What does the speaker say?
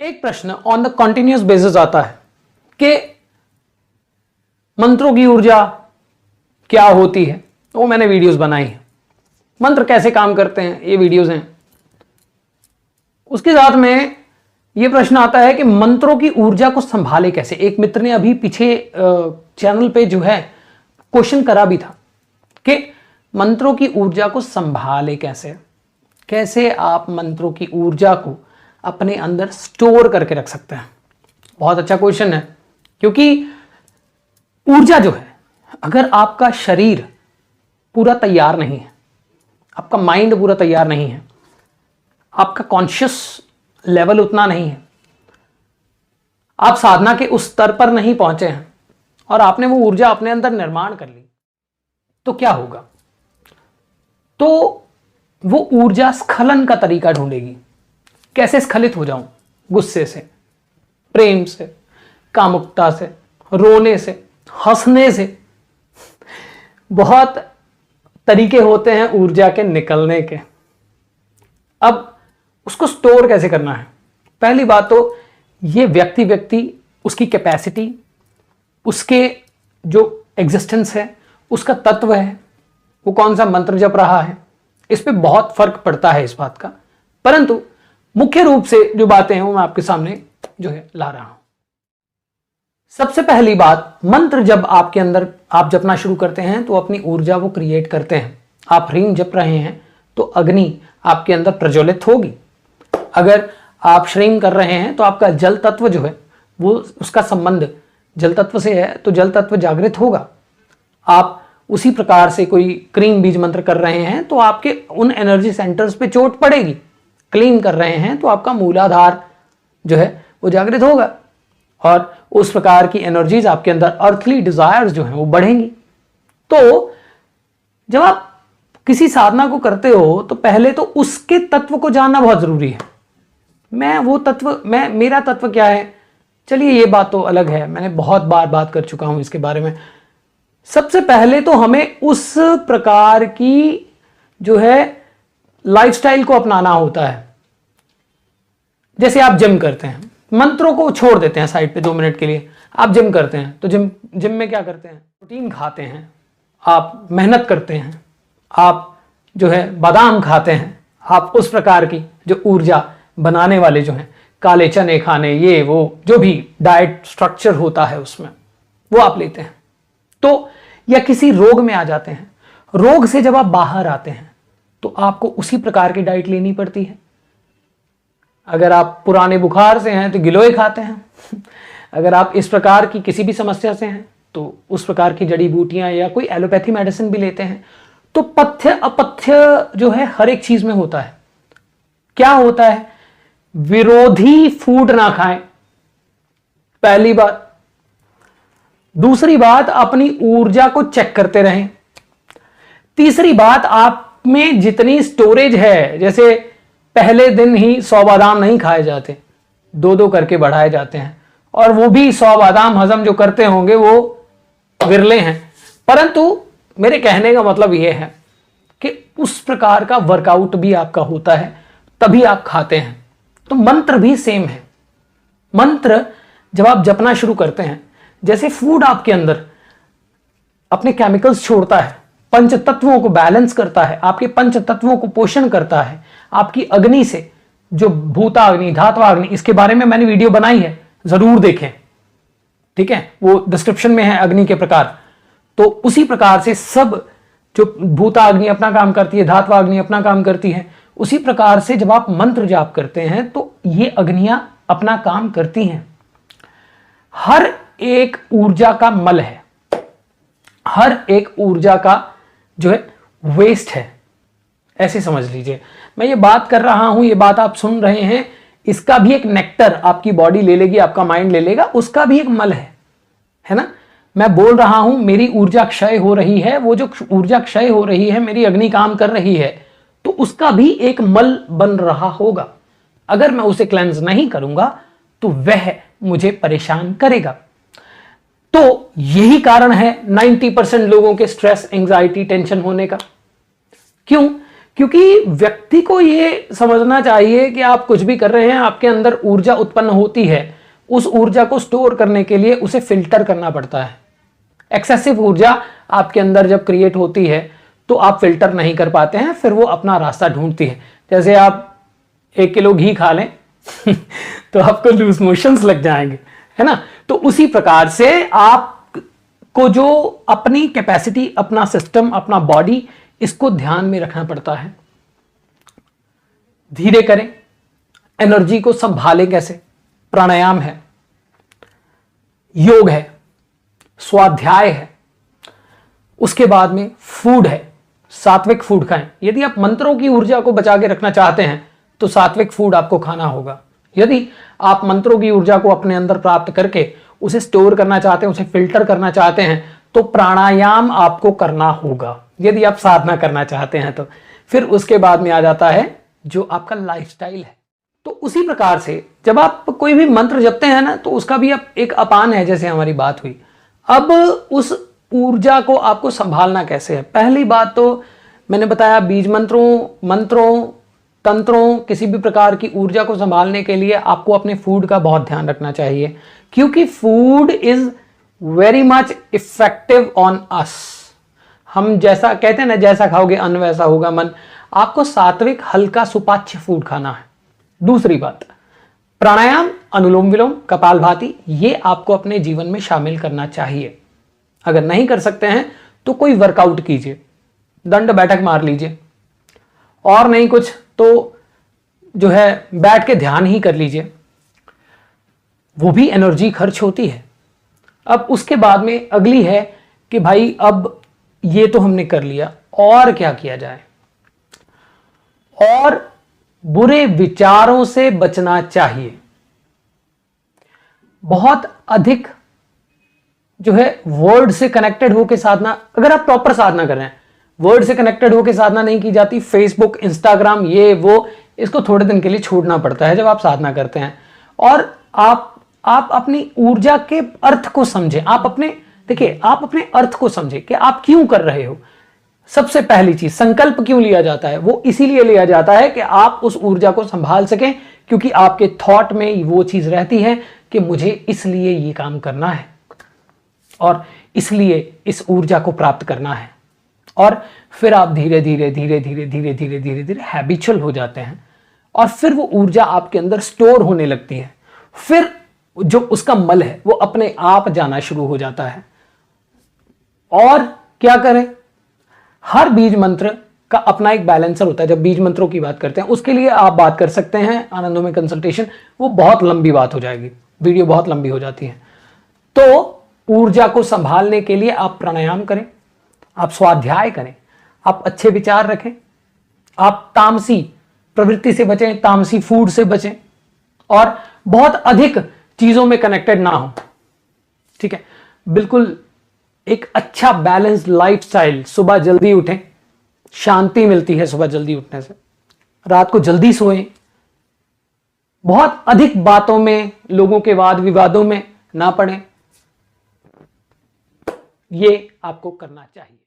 एक प्रश्न on the continuous basis आता है कि मंत्रों की ऊर्जा क्या होती है। तो मैंने वीडियोस बनाई हैं, मंत्र कैसे काम करते हैं ये वीडियोस हैं। उसके साथ में ये प्रश्न आता है कि मंत्रों की ऊर्जा को संभाले कैसे। एक मित्र ने अभी पीछे चैनल पे जो है क्वेश्चन करा भी था कि मंत्रों की ऊर्जा को संभाले कैसे, कैसे आप मंत्रों की ऊर्जा को अपने अंदर स्टोर करके रख सकते हैं। बहुत अच्छा क्वेश्चन है, क्योंकि ऊर्जा जो है, अगर आपका शरीर पूरा तैयार नहीं है, आपका माइंड पूरा तैयार नहीं है, आपका कॉन्शियस लेवल उतना नहीं है, आप साधना के उस स्तर पर नहीं पहुंचे हैं और आपने वो ऊर्जा अपने अंदर निर्माण कर ली, तो क्या होगा? तो वो ऊर्जा स्खलन का तरीका ढूंढेगी। कैसे स्खलित हो जाऊं? गुस्से से, प्रेम से, कामुकता से, रोने से, हंसने से। बहुत तरीके होते हैं ऊर्जा के निकलने के। अब उसको स्टोर कैसे करना है? पहली बात तो ये व्यक्ति उसकी कैपेसिटी, उसके जो एग्जिस्टेंस है, उसका तत्व है, वो कौन सा मंत्र जप रहा है, इस पे बहुत फर्क पड़ता है इस बात का। परंतु मुख्य रूप से जो बातें हैं वो मैं आपके सामने जो है ला रहा हूं। सबसे पहली बात, मंत्र जब आपके अंदर आप जपना शुरू करते हैं तो अपनी ऊर्जा वो क्रिएट करते हैं। आप ह्रीम जप रहे हैं तो अग्नि आपके अंदर प्रज्वलित होगी। अगर आप श्रीम कर रहे हैं तो आपका जल तत्व जो है वो, उसका संबंध जल तत्व से है तो जल तत्व जागृत होगा। आप उसी प्रकार से कोई क्रीम बीज मंत्र कर रहे हैं तो आपके उन एनर्जी सेंटर्स पे चोट पड़ेगी। क्लीन कर रहे हैं तो आपका मूलाधार जो है वो जागृत होगा और उस प्रकार की एनर्जीज आपके अंदर, अर्थली डिजायर्स जो हैं वो बढ़ेंगी। तो जब आप किसी साधना को करते हो तो पहले तो उसके तत्व को जानना बहुत जरूरी है। मेरा तत्व क्या है? चलिए ये बात तो अलग है, मैंने बहुत बार बात कर चुका हूं इसके बारे में। सबसे पहले तो हमें उस प्रकार की जो है लाइफस्टाइल को अपनाना होता है। जैसे आप जिम करते हैं, मंत्रों को छोड़ देते हैं साइड पे 2 मिनट के लिए, आप जिम करते हैं तो जिम में क्या करते हैं? प्रोटीन खाते हैं, आप मेहनत करते हैं, आप जो है बादाम खाते हैं, आप उस प्रकार की जो ऊर्जा बनाने वाले जो हैं, काले चने खाने, ये वो जो भी डाइट स्ट्रक्चर होता है उसमें वो आप लेते हैं। तो या किसी रोग में आ जाते हैं, रोग से जब आप बाहर आते हैं तो आपको उसी प्रकार की डाइट लेनी पड़ती है। अगर आप पुराने बुखार से हैं तो गिलोय खाते हैं अगर आप इस प्रकार की किसी भी समस्या से हैं तो उस प्रकार की जड़ी बूटियां या कोई एलोपैथी मेडिसिन भी लेते हैं। तो पथ्य अपथ्य जो है हर एक चीज में होता है। क्या होता है? विरोधी फूड ना खाएं, पहली बात। दूसरी बात, अपनी ऊर्जा को चेक करते रहें। तीसरी बात, आप में जितनी स्टोरेज है, जैसे पहले दिन ही 100 बादाम नहीं खाए जाते, 2-2 करके बढ़ाए जाते हैं, और वो भी 100 बादाम हजम जो करते होंगे वो विरले हैं। परंतु मेरे कहने का मतलब यह है कि उस प्रकार का वर्कआउट भी आपका होता है, तभी आप खाते हैं। तो मंत्र भी सेम है। मंत्र जब आप जपना शुरू करते हैं, जैसे फूड आपके अंदर अपने केमिकल्स छोड़ता है, पंच तत्वों को बैलेंस करता है, आपके पंच तत्वों को पोषण करता है, आपकी अग्नि से, जो भूताग्नि, धात्वाग्नि, इसके बारे में मैंने वीडियो बनाई है, जरूर देखें, ठीक है, वो डिस्क्रिप्शन में है अग्नि के प्रकार। तो उसी प्रकार से सब, जो भूताग्नि अपना काम करती है, धात्वाग्नि अपना काम करती है, उसी प्रकार से जब आप मंत्र जाप करते हैं तो ये अग्नियां अपना काम करती हैं। हर एक ऊर्जा का मल है, हर एक ऊर्जा का जो है वेस्ट है, ऐसे समझ लीजिए। मैं ये बात कर रहा हूं, ये बात आप सुन रहे हैं, इसका भी एक नेक्टर आपकी बॉडी ले लेगी, आपका माइंड ले लेगा, उसका भी एक मल है ना। मैं बोल रहा हूं मेरी ऊर्जा क्षय हो रही है, वो जो ऊर्जा क्षय हो रही है, मेरी अग्नि काम कर रही है, तो उसका भी एक मल बन रहा होगा। अगर मैं उसे क्लेंस नहीं करूंगा तो वह मुझे परेशान करेगा। तो यही कारण है 90% लोगों के स्ट्रेस, एंजाइटी, टेंशन होने का। क्यों? क्योंकि व्यक्ति को ये समझना चाहिए कि आप कुछ भी कर रहे हैं, आपके अंदर ऊर्जा उत्पन्न होती है, उस ऊर्जा को स्टोर करने के लिए उसे फिल्टर करना पड़ता है। एक्सेसिव ऊर्जा आपके अंदर जब क्रिएट होती है तो आप फिल्टर नहीं कर पाते हैं, फिर वो अपना रास्ता ढूंढती है। जैसे आप 1 किलो घी खा लें तो आपको लूज मोशंस लग जाएंगे, है ना। तो उसी प्रकार से आपको जो अपनी कैपेसिटी, अपना सिस्टम, अपना बॉडी, इसको ध्यान में रखना पड़ता है। धीरे करें, एनर्जी को संभालें कैसे? प्राणायाम है, योग है, स्वाध्याय है, उसके बाद में फूड है, सात्विक फूड खाएं। यदि आप मंत्रों की ऊर्जा को बचा के रखना चाहते हैं तो सात्विक फूड आपको खाना होगा। यदि आप मंत्रों की ऊर्जा को अपने अंदर प्राप्त करके उसे स्टोर करना चाहते हैं, उसे फिल्टर करना चाहते हैं, तो प्राणायाम आपको करना होगा। यदि आप साधना करना चाहते हैं तो फिर उसके बाद में आ जाता है जो आपका लाइफस्टाइल है। तो उसी प्रकार से जब आप कोई भी मंत्र जपते हैं ना, तो उसका भी एक अपान है, जैसे हमारी बात हुई। अब उस ऊर्जा को आपको संभालना कैसे है? पहली बात तो मैंने बताया, बीज मंत्रों, तंत्रों, किसी भी प्रकार की ऊर्जा को संभालने के लिए आपको अपने फूड का बहुत ध्यान रखना चाहिए, क्योंकि food is very much effective on us. हम जैसा कहते हैं ना, जैसा खाओगे अन्न वैसा होगा मन। आपको सात्विक, हल्का, सुपाच्य फूड खाना है। दूसरी बात, प्राणायाम, अनुलोम विलोम, कपालभाति, ये आपको अपने जीवन में शामिल करना चाहिए। अगर नहीं कर सकते हैं तो कोई वर्कआउट कीजिए, दंड बैठक मार लीजिए, और नहीं कुछ तो जो है बैठ के ध्यान ही कर लीजिए, वो भी एनर्जी खर्च होती है। अब उसके बाद में अगली है कि भाई अब ये तो हमने कर लिया, और क्या किया जाए? और बुरे विचारों से बचना चाहिए। बहुत अधिक जो है वर्ड से कनेक्टेड होकर साधना, अगर आप प्रॉपर साधना कर रहे हैं, वर्ड से कनेक्टेड होकर साधना नहीं की जाती। फेसबुक, इंस्टाग्राम, ये वो, इसको थोड़े दिन के लिए छोड़ना पड़ता है जब आप साधना करते हैं। और आप अपनी ऊर्जा के अर्थ को समझें। आप अपने अर्थ को समझें कि आप क्यों कर रहे हो। सबसे पहली चीज, संकल्प क्यों लिया जाता है? वो इसीलिए लिया जाता है कि आप उस ऊर्जा को संभाल सकें, क्योंकि आपके थॉट में वो चीज रहती है कि मुझे इसलिए ये काम करना है और इसलिए इस ऊर्जा को प्राप्त करना है। और फिर आप धीरे धीरे हैबिचुअल हो जाते हैं, और फिर वो ऊर्जा आपके अंदर स्टोर होने लगती है। फिर जो उसका मल है वो अपने आप जाना शुरू हो जाता है। और क्या करें? हर बीज मंत्र का अपना एक बैलेंसर होता है। जब बीज मंत्रों की बात करते हैं, उसके लिए आप बात कर सकते हैं आनंदों में कंसल्टेशन, वो बहुत लंबी बात हो जाएगी, वीडियो बहुत लंबी हो जाती है। तो ऊर्जा को संभालने के लिए आप प्राणायाम करें, आप स्वाध्याय करें, आप अच्छे विचार रखें, आप तामसी प्रवृत्ति से बचें, तामसी फूड से बचें, और बहुत अधिक चीजों में कनेक्टेड ना हो। ठीक है, बिल्कुल एक अच्छा बैलेंस्ड लाइफस्टाइल। सुबह जल्दी उठें, शांति मिलती है सुबह जल्दी उठने से। रात को जल्दी सोएं, बहुत अधिक बातों में, लोगों के वाद विवादों में ना पड़ें। ये आपको करना चाहिए।